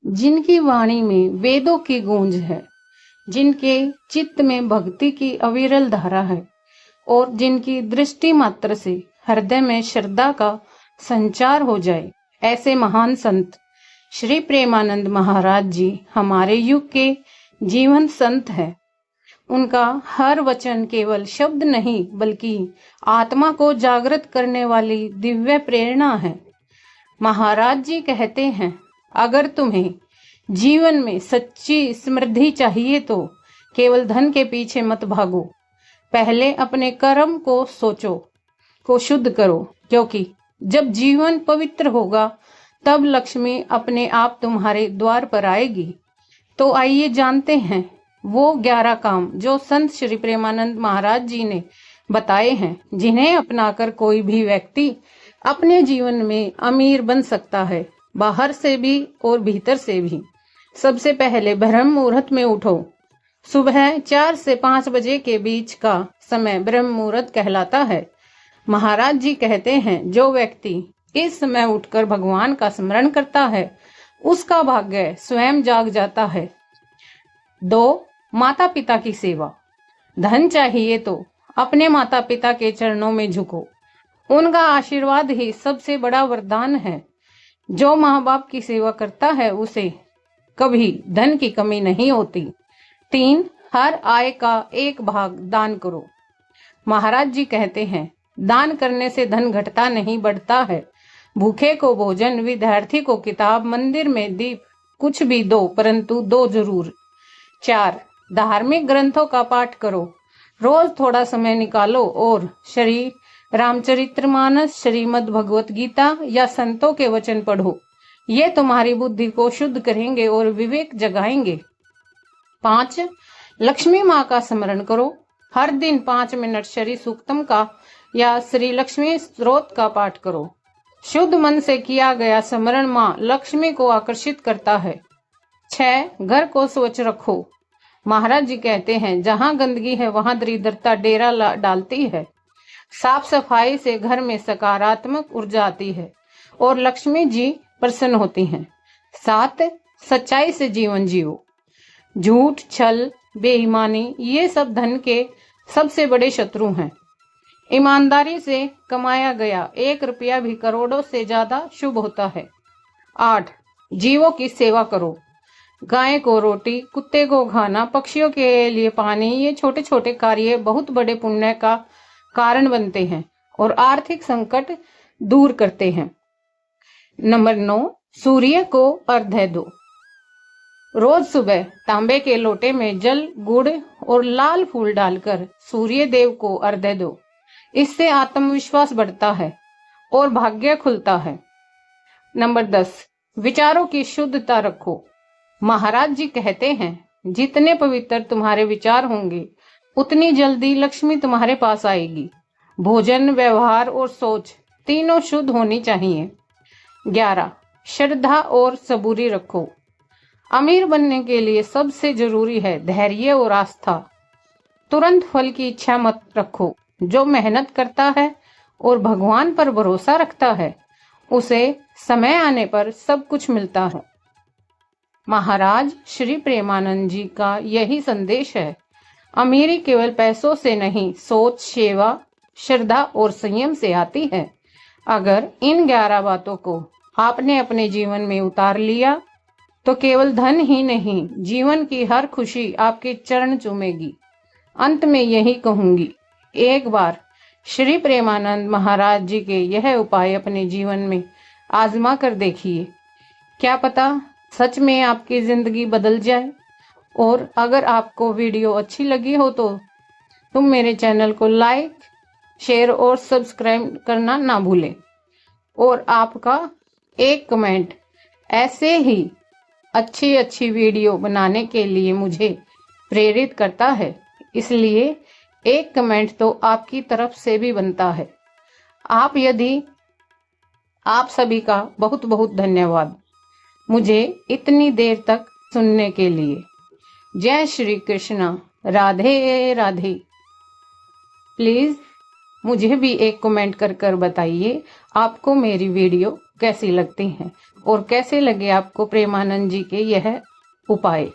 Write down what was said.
जिनकी वाणी में वेदों की गूंज है, जिनके चित्त में भक्ति की अविरल धारा है और जिनकी दृष्टि मात्र से हृदय में श्रद्धा का संचार हो जाए, ऐसे महान संत श्री प्रेमानंद महाराज जी हमारे युग के जीवन संत हैं। उनका हर वचन केवल शब्द नहीं बल्कि आत्मा को जागृत करने वाली दिव्य प्रेरणा है। महाराज जी कहते हैं, अगर तुम्हें जीवन में सच्ची समृद्धि चाहिए तो केवल धन के पीछे मत भागो, पहले अपने कर्म को सोचो, को शुद्ध करो, क्योंकि जब जीवन पवित्र होगा तब लक्ष्मी अपने आप तुम्हारे द्वार पर आएगी। तो आइए जानते हैं वो 11 काम जो संत श्री प्रेमानंद महाराज जी ने बताए हैं, जिन्हें अपनाकर कोई भी व्यक्ति अपने जीवन में अमीर बन सकता है, बाहर से भी और भीतर से भी। सबसे पहले ब्रह्म मुहूर्त में उठो। सुबह 4 से 5 बजे के बीच का समय ब्रह्म मुहूर्त कहलाता है। महाराज जी कहते हैं, जो व्यक्ति इस समय उठकर भगवान का स्मरण करता है उसका भाग्य स्वयं जाग जाता है। 2. माता पिता की सेवा। धन चाहिए तो अपने माता पिता के चरणों में झुको, उनका आशीर्वाद ही सबसे बड़ा वरदान है। जो माँ बाप की सेवा करता है उसे कभी धन की कमी नहीं होती। 3. हर आय का एक भाग दान करो। महाराज जी कहते हैं, दान करने से धन घटता नहीं बढ़ता है। भूखे को भोजन, विद्यार्थी को किताब, मंदिर में दीप, कुछ भी दो, परंतु दो जरूर। 4. धार्मिक ग्रंथों का पाठ करो। रोज थोड़ा समय निकालो और श्री रामचरितमानस, श्रीमद् भगवत गीता या संतों के वचन पढ़ो। ये तुम्हारी बुद्धि को शुद्ध करेंगे और विवेक जगाएंगे। 5. लक्ष्मी माँ का स्मरण करो। हर दिन 5 मिनट श्री सूक्तम का या श्री लक्ष्मी स्तोत्र का पाठ करो। शुद्ध मन से किया गया स्मरण माँ लक्ष्मी को आकर्षित करता है। 6. घर को स्वच्छ रखो। महाराज जी कहते हैं, जहाँ गंदगी है वहाँ दरिद्रता डेरा डालती है। साफ सफाई से घर में सकारात्मक ऊर्जा आती है और लक्ष्मी जी प्रसन्न होती हैं। 7. सच्चाई से जीवन जियो। झूठ, छल, बेईमानी ये सब धन के सबसे बड़े शत्रु हैं। ईमानदारी से कमाया गया 1 रुपया भी करोड़ों से ज्यादा शुभ होता है। 8. जीवों की सेवा करो। गाय को रोटी, कुत्ते को खाना, पक्षियों के लिए पानी, ये छोटे छोटे कार्य बहुत बड़े पुण्य का कारण बनते हैं और आर्थिक संकट दूर करते हैं। नंबर 9. सूर्य को अर्घ्य दो। रोज सुबह तांबे के लोटे में जल, गुड़ और लाल फूल डालकर सूर्य देव को अर्घ्य दो। इससे आत्मविश्वास बढ़ता है और भाग्य खुलता है। नंबर 10. विचारों की शुद्धता रखो। महाराज जी कहते हैं, जितने पवित्र तुम्हारे विचार होंगे उतनी जल्दी लक्ष्मी तुम्हारे पास आएगी। भोजन, व्यवहार और सोच तीनों शुद्ध होनी चाहिए। 11. श्रद्धा और सबूरी रखो। अमीर बनने के लिए सबसे जरूरी है धैर्य और आस्था। तुरंत फल की इच्छा मत रखो। जो मेहनत करता है और भगवान पर भरोसा रखता है उसे समय आने पर सब कुछ मिलता है। महाराज श्री प्रेमानंद जी का यही संदेश है। अमीरी केवल पैसों से नहीं, सोच, सेवा, श्रद्धा और संयम से आती है। अगर इन 11 बातों को आपने अपने जीवन में उतार लिया तो केवल धन ही नहीं, जीवन की हर खुशी आपके चरण चूमेगी। अंत में यही कहूंगी, एक बार श्री प्रेमानंद महाराज जी के यह उपाय अपने जीवन में आजमा कर देखिए। क्या पता सच में आपकी जिंदगी बदल जाए। और अगर आपको वीडियो अच्छी लगी हो तो तुम मेरे चैनल को लाइक, शेयर और सब्सक्राइब करना ना भूलें। और आपका एक कमेंट ऐसे ही अच्छी अच्छी वीडियो बनाने के लिए मुझे प्रेरित करता है, इसलिए एक कमेंट तो आपकी तरफ से भी बनता है। आप सभी का बहुत बहुत धन्यवाद मुझे इतनी देर तक सुनने के लिए। जय श्री कृष्णा। राधे राधे। प्लीज मुझे भी एक कमेंट कर बताइए आपको मेरी वीडियो कैसी लगती है और कैसे लगे आपको प्रेमानंद जी के यह उपाय।